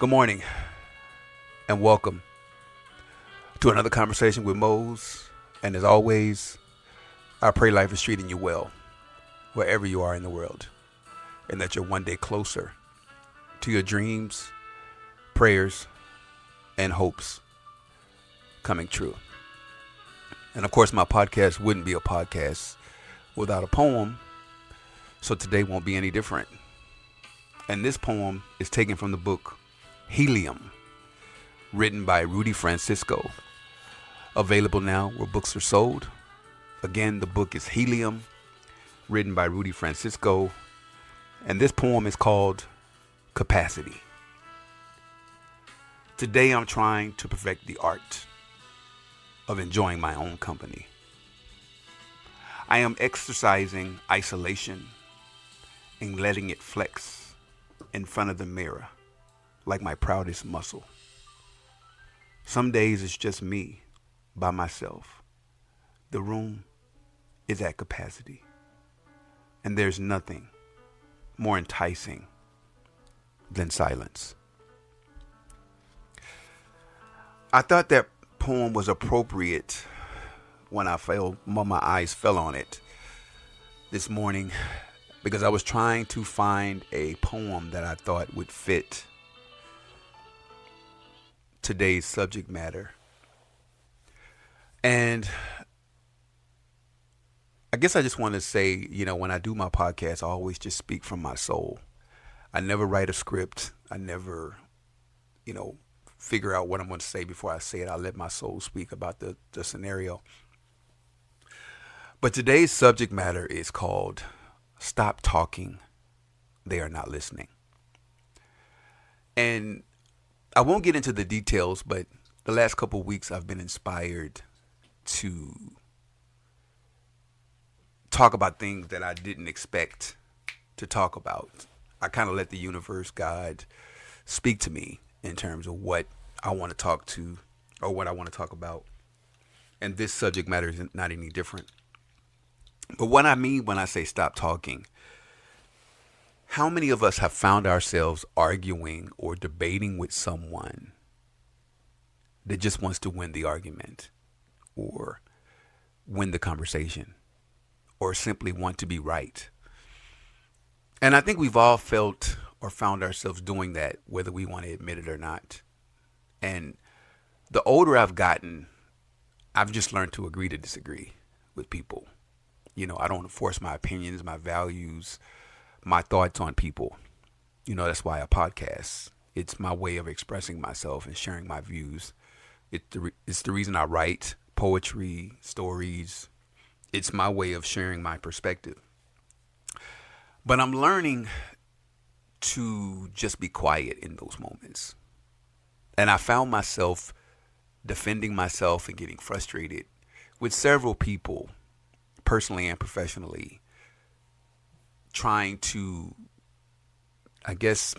Good morning and welcome to another conversation with Mose. And as always, I pray life is treating you well wherever you are in the world, and that you're one day closer to your dreams, prayers, and hopes coming true. And of course, my podcast wouldn't be a podcast without a poem, so today won't be any different. And this poem is taken from the book Helium, written by Rudy Francisco. Available now where books are sold. Again, the book is Helium, written by Rudy Francisco. And this poem is called Capacity. Today I'm trying to perfect the art of enjoying my own company. I am exercising isolation and letting it flex in front of the mirror like my proudest muscle. Some days it's just me by myself. The room is at capacity, and there's nothing more enticing than silence. I thought that poem was appropriate when my eyes fell on it this morning, because I was trying to find a poem that I thought would fit today's subject matter. And I guess I just want to say, when I do my podcast, I always just speak from my soul. I never write a script. I never, figure out what I'm going to say before I say it. I let my soul speak about the scenario. But today's subject matter is called Stop Talking, They Are Not Listening. And I won't get into the details, but the last couple of weeks I've been inspired to talk about things that I didn't expect to talk about. I kind of let the universe, God, speak to me in terms of what I want to talk to or what I want to talk about. And this subject matter is not any different. But what I mean when I say stop talking, how many of us have found ourselves arguing or debating with someone that just wants to win the argument or win the conversation or simply want to be right? And I think we've all felt or found ourselves doing that, whether we want to admit it or not. And the older I've gotten, I've just learned to agree to disagree with people. I don't force my opinions, my values, my thoughts on people. That's why I podcast. It's my way of expressing myself and sharing my views. It's the reason I write poetry, stories. It's my way of sharing my perspective. But I'm learning to just be quiet in those moments. And I found myself defending myself and getting frustrated with several people, personally and professionally, trying to, I guess,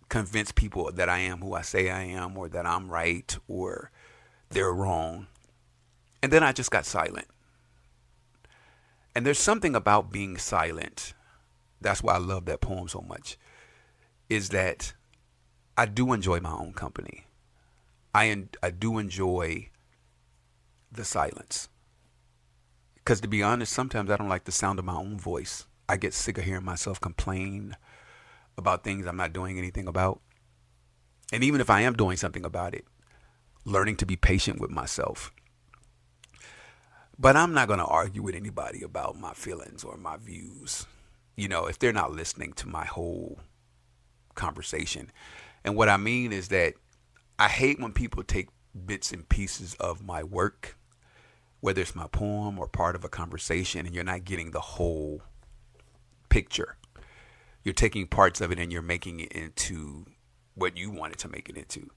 convince people that I am who I say I am, or that I'm right, or they're wrong. And then I just got silent. And there's something about being silent. That's why I love that poem so much, is that I do enjoy my own company. I do enjoy the silence. Because to be honest, sometimes I don't like the sound of my own voice. I get sick of hearing myself complain about things I'm not doing anything about. And even if I am doing something about it, learning to be patient with myself. But I'm not going to argue with anybody about my feelings or my views, if they're not listening to my whole conversation. And what I mean is that I hate when people take bits and pieces of my work, whether it's my poem or part of a conversation, and you're not getting the whole picture. You're taking parts of it and you're making it into what you wanted to make it into.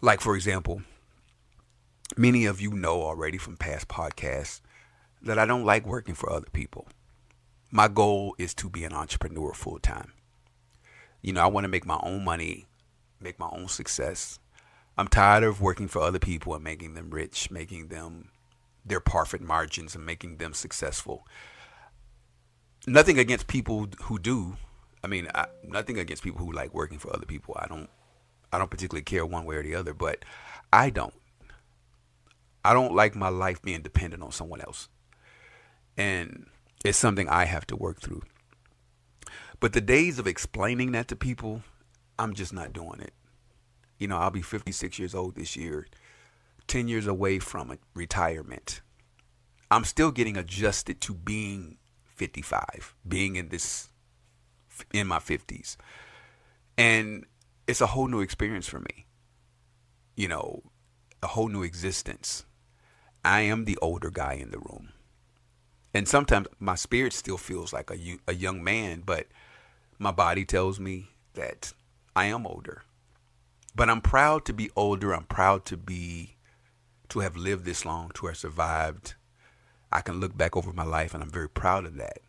Like, for example, many of you know already from past podcasts that I don't like working for other people. My goal is to be an entrepreneur full time. I want to make my own money, make my own success. I'm tired of working for other people and making them rich, making them their profit margins and making them successful. Nothing against people who do. Nothing against people who like working for other people. I don't I don't particularly care one way or the other, but I don't. I don't like my life being dependent on someone else. And it's something I have to work through. But the days of explaining that to people, I'm just not doing it. You know, I'll be 56 years old this year, 10 years away from retirement. I'm still getting adjusted to being 55, being in my 50s. And it's a whole new experience for me. You know, a whole new existence. I am the older guy in the room. And sometimes my spirit still feels like a young man, but my body tells me that I am older. But I'm proud to be older. I'm proud to have lived this long, to have survived. I can look back over my life and I'm very proud of that.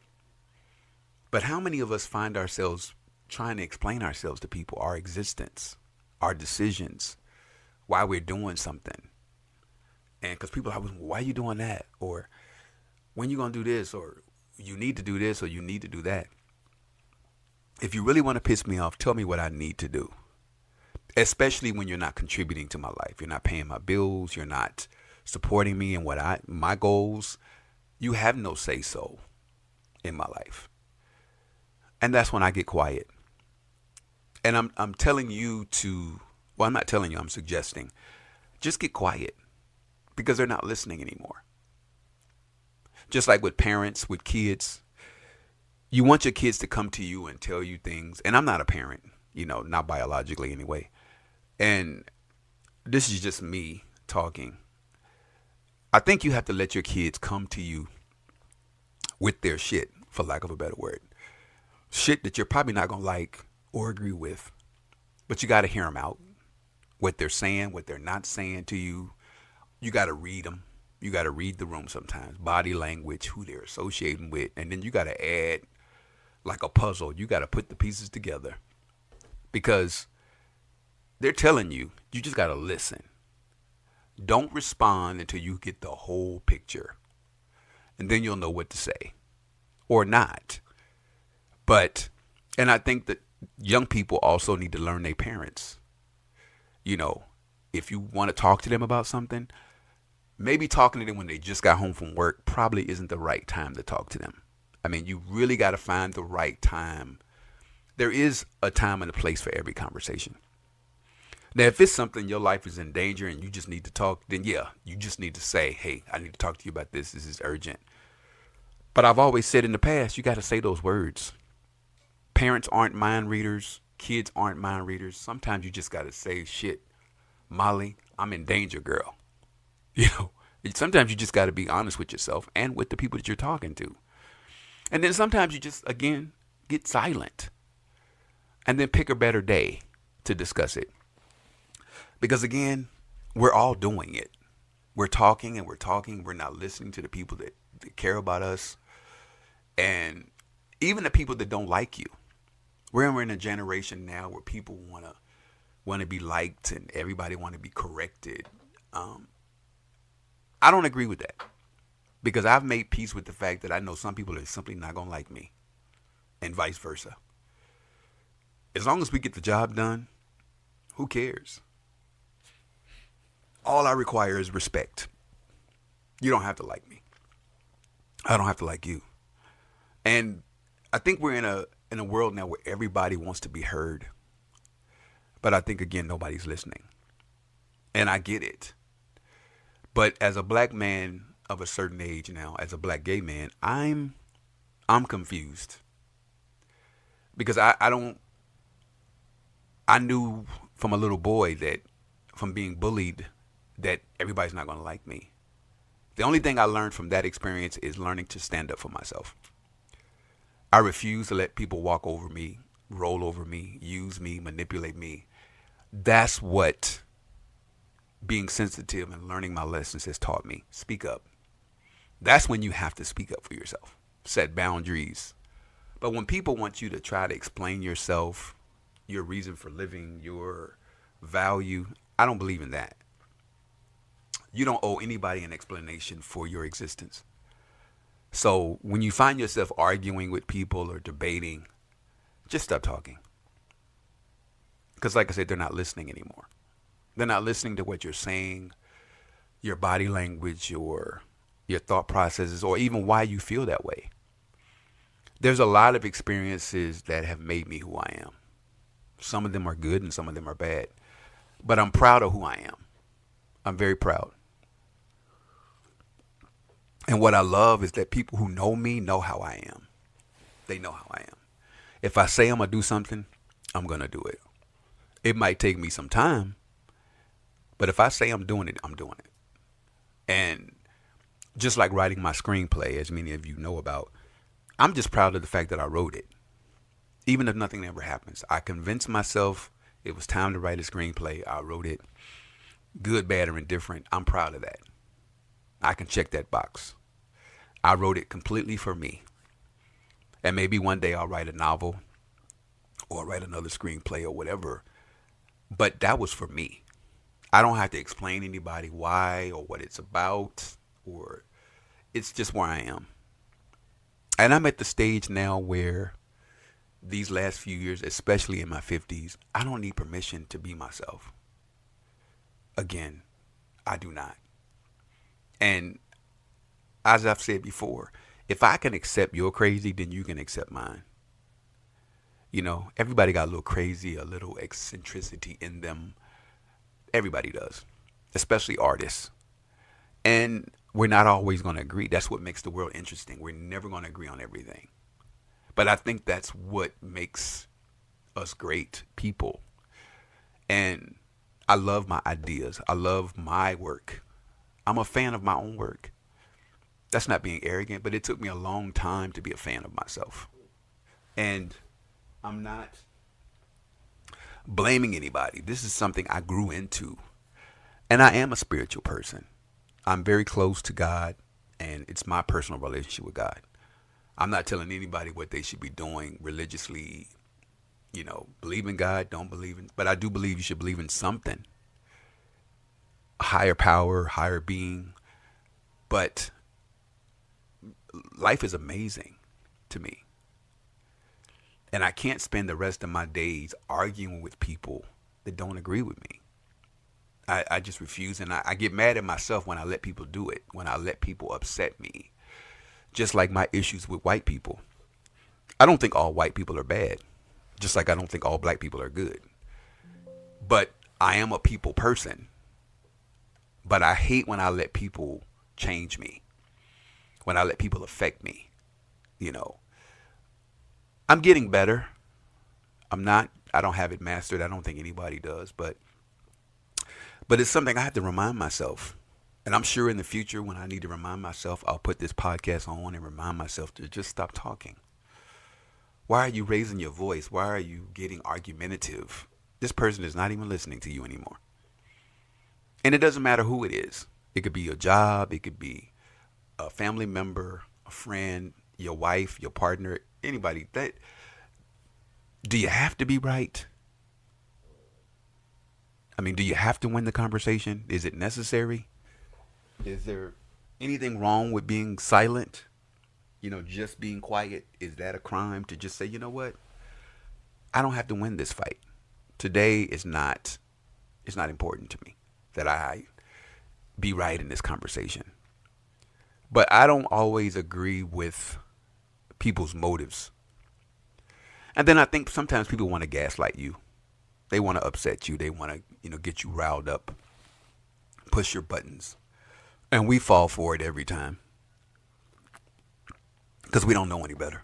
But how many of us find ourselves trying to explain ourselves to people, our existence, our decisions, why we're doing something? And because people are, why are you doing that? Or when you going to do this? Or you need to do this or you need to do that. If you really want to piss me off, tell me what I need to do. Especially when you're not contributing to my life. You're not paying my bills. You're not supporting me in my goals. You have no say so in my life. And that's when I get quiet. And I'm telling you to, well, I'm not telling you, I'm suggesting, just get quiet because they're not listening anymore. Just like with parents, with kids, you want your kids to come to you and tell you things. And I'm not a parent, not biologically anyway. And this is just me talking. I think you have to let your kids come to you with their shit, for lack of a better word. Shit that you're probably not going to like or agree with. But you got to hear them out. What they're saying, what they're not saying to you. You got to read them. You got to read the room sometimes. Body language, who they're associating with. And then you got to add like a puzzle. You got to put the pieces together. Because they're telling you, you just got to listen. Don't respond until you get the whole picture. And then you'll know what to say. Or not. But, and I think that young people also need to learn their parents. If you want to talk to them about something, maybe talking to them when they just got home from work probably isn't the right time to talk to them. I mean, you really got to find the right time. There is a time and a place for every conversation. Now, if it's something your life is in danger and you just need to talk, then yeah, you just need to say, hey, I need to talk to you about this. This is urgent. But I've always said in the past, you got to say those words. Parents aren't mind readers. Kids aren't mind readers. Sometimes you just got to say, shit, Molly, I'm in danger, girl. Sometimes you just got to be honest with yourself and with the people that you're talking to. And then sometimes you just, again, get silent. And then pick a better day to discuss it. Because again, we're all doing it. We're talking and we're talking. We're not listening to the people that care about us. And even the people that don't like you. We're in a generation now where people want to be liked and everybody want to be corrected. I don't agree with that. Because I've made peace with the fact that I know some people are simply not going to like me. And vice versa. As long as we get the job done, who cares? All I require is respect. You don't have to like me. I don't have to like you. And I think we're in a world now where everybody wants to be heard. But I think, again, nobody's listening. And I get it. But as a black man of a certain age now, as a black gay man, I'm confused. Because I knew from a little boy that from being bullied that everybody's not going to like me. The only thing I learned from that experience is learning to stand up for myself. I refuse to let people walk over me, roll over me, use me, manipulate me. That's what being sensitive and learning my lessons has taught me. Speak up. That's when you have to speak up for yourself. Set boundaries. But when people want you to try to explain yourself, your reason for living, your value, I don't believe in that. You don't owe anybody an explanation for your existence. So when you find yourself arguing with people or debating, just stop talking. Because like I said, they're not listening anymore. They're not listening to what you're saying, your body language, your thought processes, or even why you feel that way. There's a lot of experiences that have made me who I am. Some of them are good and some of them are bad. But I'm proud of who I am. I'm very proud. And what I love is that people who know me know how I am. They know how I am. If I say I'm going to do something, I'm going to do it. It might take me some time, but if I say I'm doing it, I'm doing it. And just like writing my screenplay, as many of you know about, I'm just proud of the fact that I wrote it. Even if nothing ever happens, I convinced myself it was time to write a screenplay. I wrote it. Good, bad, or indifferent. I'm proud of that. I can check that box. I wrote it completely for me. And maybe one day I'll write a novel or write another screenplay or whatever. But that was for me. I don't have to explain to anybody why or what it's about, or it's just where I am. And I'm at the stage now where these last few years, especially in my 50s, I don't need permission to be myself. Again, I do not. And as I've said before, if I can accept your crazy, then you can accept mine. You know, everybody got a little crazy, a little eccentricity in them. Everybody does, especially artists. And we're not always going to agree. That's what makes the world interesting. We're never going to agree on everything. But I think that's what makes us great people. And I love my ideas. I love my work. I'm a fan of my own work. That's not being arrogant, but it took me a long time to be a fan of myself. And I'm not blaming anybody. This is something I grew into. And I am a spiritual person. I'm very close to God, and it's my personal relationship with God. I'm not telling anybody what they should be doing religiously. You know, believe in God, don't believe in, but I do believe you should believe in something. A higher power, higher being. But life is amazing to me. And I can't spend the rest of my days arguing with people that don't agree with me. I just refuse, and I get mad at myself when I let people do it, when I let people upset me. Just like my issues with white people. I don't think all white people are bad, just like I don't think all black people are good. But I am a people person. But I hate when I let people change me, when I let people affect me. You know, I'm getting better. I don't have it mastered. I don't think anybody does, but it's something I have to remind myself. And I'm sure in the future when I need to remind myself, I'll put this podcast on and remind myself to just stop talking. Why are you raising your voice? Why are you getting argumentative? This person is not even listening to you anymore. And it doesn't matter who it is. It could be your job. It could be a family member, a friend, your wife, your partner, anybody. Do you have to be right? I mean, do you have to win the conversation? Is it necessary? Is there anything wrong with being silent? You know, just being quiet. Is that a crime to just say, you know what? I don't have to win this fight. Today is not, it's not important to me that I be right in this conversation. But I don't always agree with people's motives. And then I think sometimes people want to gaslight you. They want to upset you. They want to, get you riled up, push your buttons. And we fall for it every time because we don't know any better.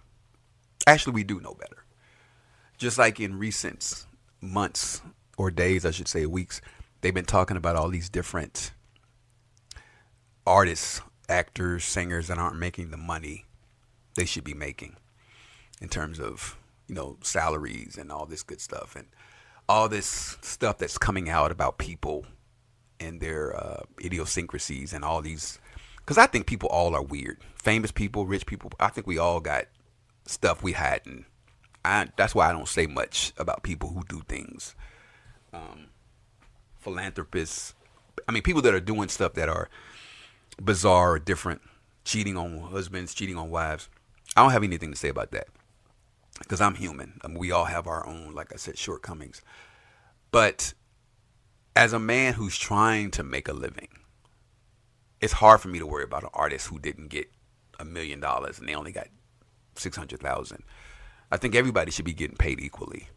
Actually, we do know better. Just like in recent months or days, I should say weeks, they've been talking about all these different artists, actors, singers that aren't making the money they should be making in terms of, salaries and all this good stuff. And all this stuff that's coming out about people and their idiosyncrasies and all these, because I think people all are weird. Famous people, rich people. I think we all got stuff we hadn't. That's why I don't say much about people who do things. Philanthropists. I mean, people that are doing stuff that are bizarre or different, cheating on husbands, cheating on wives. I don't have anything to say about that because I'm human. I mean, we all have our own, like I said, shortcomings. But as a man who's trying to make a living, it's hard for me to worry about an artist who didn't get $1 million and they only got 600,000. I think everybody should be getting paid equally.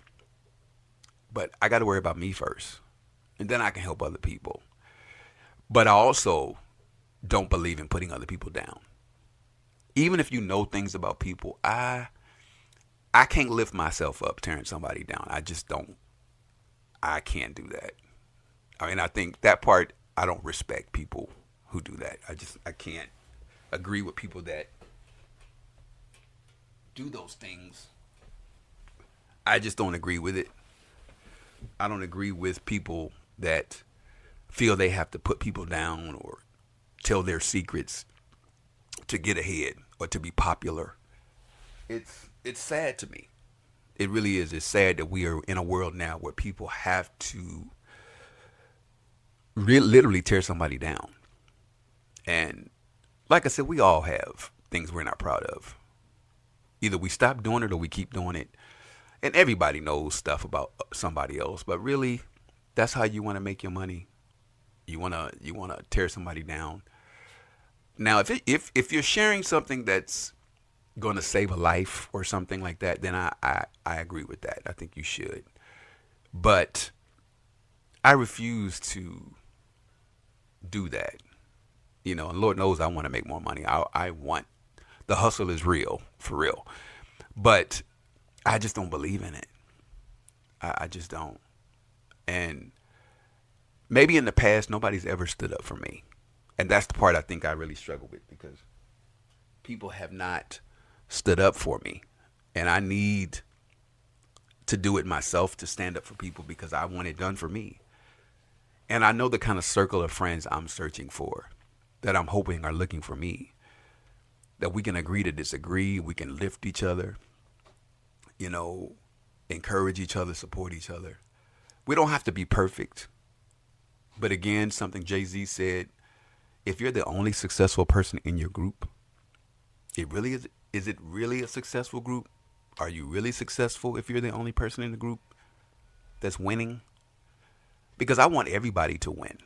But I got to worry about me first, and then I can help other people. But I also don't believe in putting other people down. Even if you know things about people, I can't lift myself up tearing somebody down. I just don't. I can't do that. I mean, I think that part, I don't respect people who do that. I can't agree with people that do those things. I just don't agree with it. I don't agree with people that feel they have to put people down or tell their secrets to get ahead or to be popular. It's sad to me. It really is. It's sad that we are in a world now where people have to literally tear somebody down. And like I said, we all have things we're not proud of. Either we stop doing it or we keep doing it. And everybody knows stuff about somebody else, but really, that's how you want to make your money. You wanna tear somebody down. Now, if you're sharing something that's going to save a life or something like that, then I agree with that. I think you should. But I refuse to do that. And Lord knows I want to make more money. I want, the hustle is real, for real. But I just don't believe in it. I just don't. And maybe in the past, nobody's ever stood up for me. And that's the part I think I really struggle with, because people have not stood up for me. And I need to do it myself, to stand up for people, because I want it done for me. And I know the kind of circle of friends I'm searching for, that I'm hoping are looking for me, that we can agree to disagree. We can lift each other, encourage each other, support each other. We don't have to be perfect. But again, something Jay-Z said, if you're the only successful person in your group, is it really a successful group? Are you really successful if you're the only person in the group that's winning? Because I want everybody to win.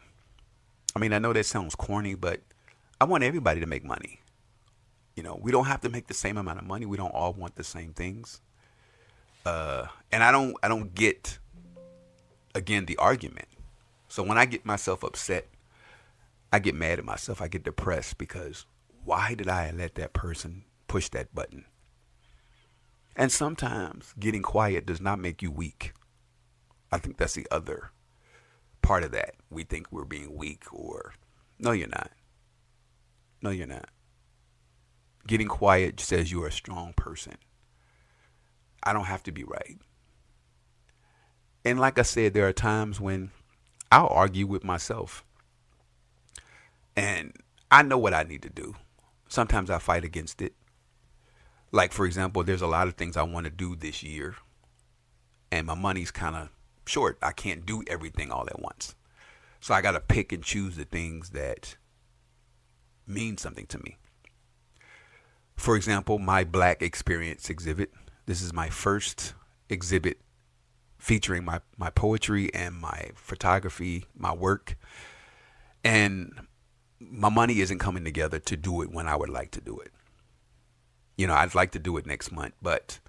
I mean, I know that sounds corny, but I want everybody to make money. We don't have to make the same amount of money. We don't all want the same things. And I don't get, again, the argument. So when I get myself upset, I get mad at myself. I get depressed because why did I let that person push that button? And sometimes getting quiet does not make you weak. I think that's the other part of that. We think we're being weak, or no, you're not. No, you're not. Getting quiet says you're a strong person. I don't have to be right. And like I said, there are times when I'll argue with myself. And I know what I need to do. Sometimes I fight against it. Like, for example, there's a lot of things I want to do this year, and my money's kind of short. I can't do everything all at once. So I got to pick and choose the things that mean something to me. For example, my Black Experience exhibit. This is my first exhibit featuring my poetry and my photography, my work. And my money isn't coming together to do it when I would like to do it. I'd like to do it next month, but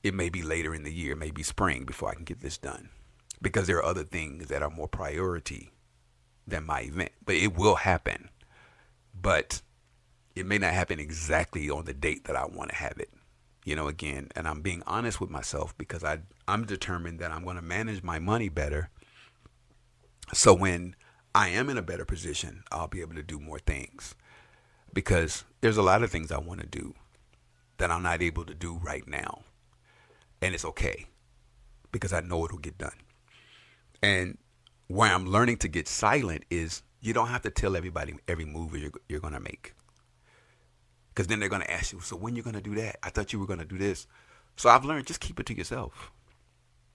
it may be later in the year, maybe spring, before I can get this done, because there are other things that are more priority than my event. But it will happen, but it may not happen exactly on the date that I want to have it. Again, and I'm being honest with myself, because I'm determined that I'm going to manage my money better. So when I am in a better position, I'll be able to do more things, because there's a lot of things I want to do that I'm not able to do right now. And it's okay, because I know it'll get done. And where I'm learning to get silent is you don't have to tell everybody every move you're going to make. Because then they're going to ask you, so when you're going to do that? I thought you were going to do this. So I've learned, just keep it to yourself.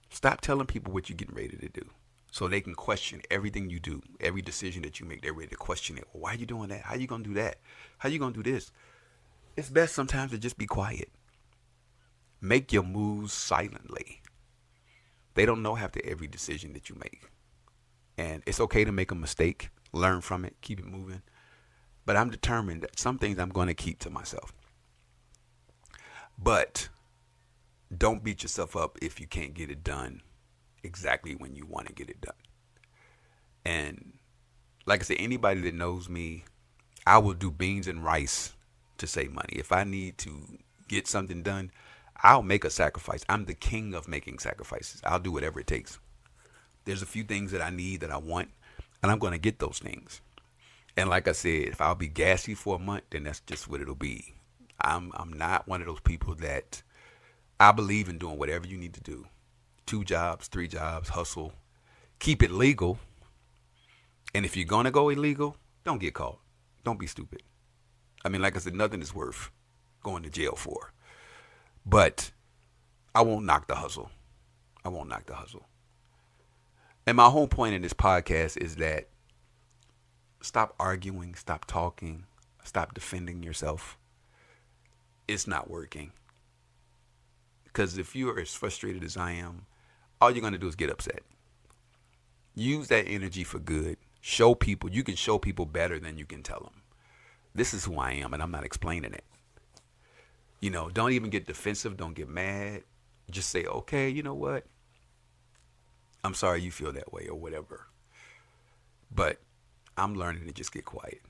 Stop telling people what you're getting ready to do, so they can question everything you do, every decision that you make. They're ready to question it. Well, why are you doing that? How you going to do that? How you going to do this? It's best sometimes to just be quiet. Make your moves silently. They don't know after every decision that you make. And it's okay to make a mistake, learn from it, keep it moving. But I'm determined that some things I'm going to keep to myself. But don't beat yourself up if you can't get it done exactly when you want to get it done. And like I said, anybody that knows me, I will do beans and rice to save money. If I need to get something done, I'll make a sacrifice. I'm the king of making sacrifices. I'll do whatever it takes. There's a few things that I need, that I want, and I'm going to get those things. And like I said, if I'll be gassy for a month, then that's just what it'll be. I'm not one of those people that, I believe in doing whatever you need to do. 2 jobs, 3 jobs, hustle. Keep it legal. And if you're going to go illegal, don't get caught. Don't be stupid. I mean, like I said, nothing is worth going to jail for. But I won't knock the hustle. I won't knock the hustle. And my whole point in this podcast is that stop arguing, stop talking, stop defending yourself. It's not working. Because if you're as frustrated as I am, all you're going to do is get upset. Use that energy for good. Show people. You can show people better than you can tell them. This is who I am, and I'm not explaining it. You know, don't even get defensive. Don't get mad. Just say, okay, you know what? I'm sorry you feel that way or whatever. But I'm learning to just get quiet.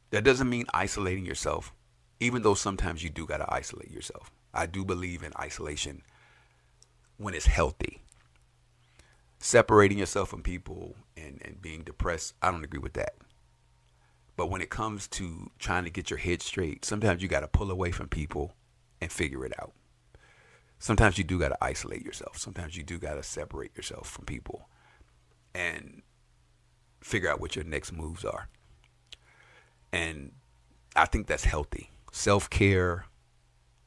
That doesn't mean isolating yourself, even though sometimes you do got to isolate yourself. I do believe in isolation when it's healthy. Separating yourself from people and being depressed, I don't agree with that. But when it comes to trying to get your head straight, sometimes you got to pull away from people and figure it out. Sometimes you do got to isolate yourself. Sometimes you do got to separate yourself from people and figure out what your next moves are. And I think that's healthy. Self-care,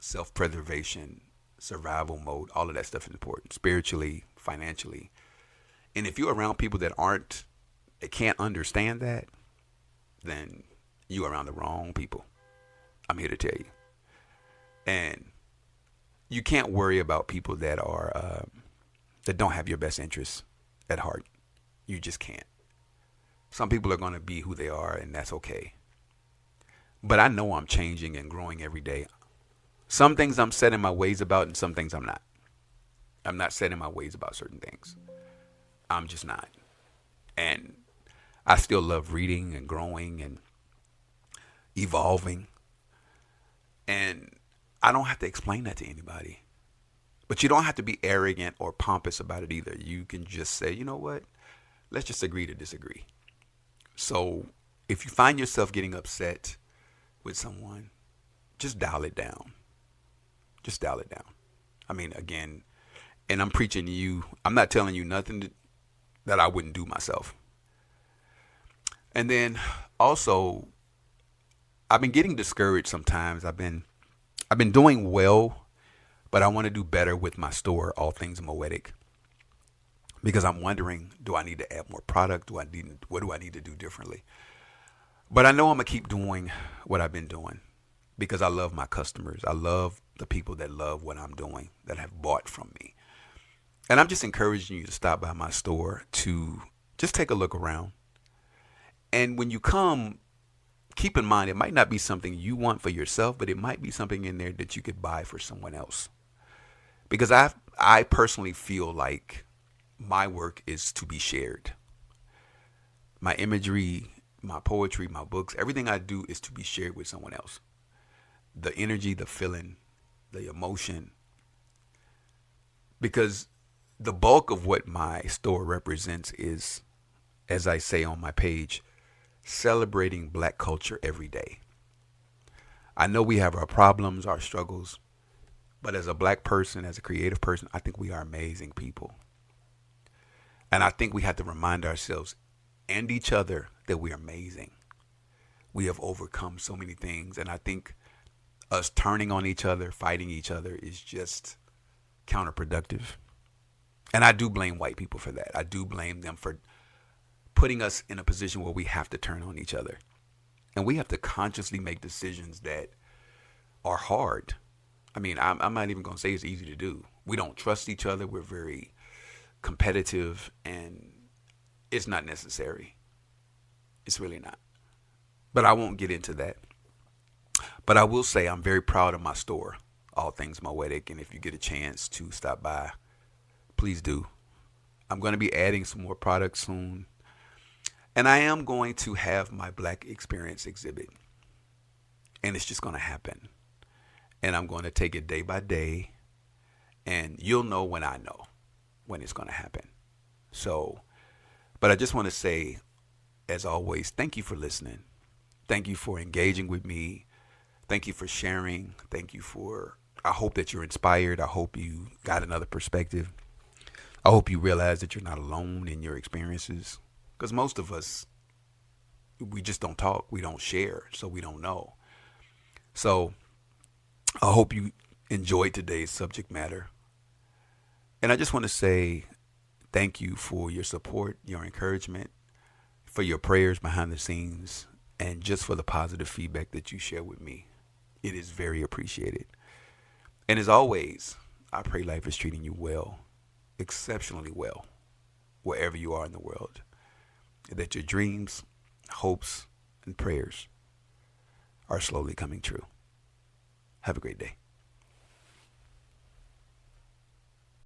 self-preservation, survival mode, all of that stuff is important. Spiritually, financially. And if you're around people that can't understand that, then you're around the wrong people. I'm here to tell you. And you can't worry about people that don't have your best interests at heart. You just can't. Some people are going to be who they are, and that's okay. But I know I'm changing and growing every day. Some things I'm set in my ways about, and some things I'm not. I'm not set in my ways about certain things. I'm just not. And I still love reading and growing and evolving. And I don't have to explain that to anybody. But you don't have to be arrogant or pompous about it either. You can just say, you know what? Let's just agree to disagree. So if you find yourself getting upset with someone, just dial it down. Just dial it down. I mean, again, and I'm preaching to you. I'm not telling you nothing that I wouldn't do myself. And then also, I've been getting discouraged sometimes. I've been doing well, but I want to do better with my store, All Things Moetic. Because I'm wondering, do I need to add more product? What do I need to do differently? But I know I'm going to keep doing what I've been doing because I love my customers. I love the people that love what I'm doing, that have bought from me. And I'm just encouraging you to stop by my store to just take a look around. And when you come, keep in mind, it might not be something you want for yourself, but it might be something in there that you could buy for someone else. Because I personally feel like my work is to be shared. My imagery, my poetry, my books, everything I do is to be shared with someone else. The energy, the feeling, the emotion. Because the bulk of what my store represents is, as I say on my page, celebrating Black culture every day. I know we have our problems, our struggles, but as a Black person, as a creative person, I think we are amazing people. And I think we have to remind ourselves and each other that we're amazing. We have overcome so many things. And I think us turning on each other, fighting each other is just counterproductive. And I do blame white people for that. I do blame them for putting us in a position where we have to turn on each other. And we have to consciously make decisions that are hard. I mean, I'm not even going to say it's easy to do. We don't trust each other. We're very competitive, and it's not necessary. It's really not. But I won't get into that. But I will say I'm very proud of my store, All Things Moetic, and if you get a chance to stop by, please do. I'm going to be adding some more products soon. And I am going to have my Black Experience exhibit. And it's just going to happen. And I'm going to take it day by day. And you'll know when I know when it's going to happen. So, but I just want to say, as always, thank you for listening. Thank you for engaging with me. Thank you for sharing. Thank you for, I hope that you're inspired. I hope you got another perspective. I hope you realize that you're not alone in your experiences. Because most of us, we just don't talk. We don't share. So we don't know. So I hope you enjoyed today's subject matter. And I just want to say thank you for your support, your encouragement, for your prayers behind the scenes, and just for the positive feedback that you share with me. It is very appreciated. And as always, I pray life is treating you well, exceptionally well, wherever you are in the world. And that your dreams, hopes, and prayers are slowly coming true. Have a great day.